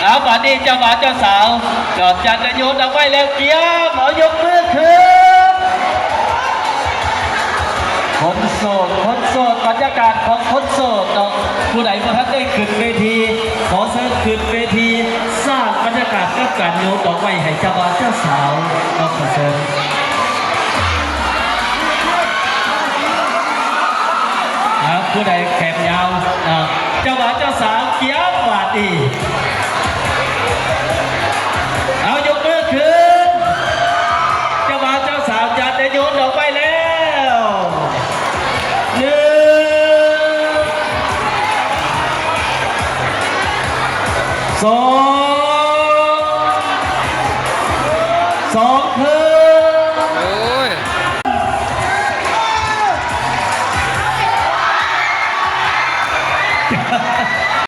เอาบัดนี้เจ้าบ่าวเจ้าสาวก่อนจะโยนเอาไว้แล้วเกียร์หมอยกมือขึ้นคนโสดบรรยากาศของคนโสดผู้ใดมาทักได้ขึ้นเวทีขอเชิญขึ้นเวทีสร้างบรรยากาศกับการโยนดอกไม้ให้เจ้าบ่าวเจ้าสาวขอเชิญผู้ใดแขนยาวเจ้าบ่าวเจ้าสาวเกียร์บาดดีเอายกมือขึ้นเจ้าบ่าวเจ้าสาวจะได้โยนดอกไม้แล้ว1 2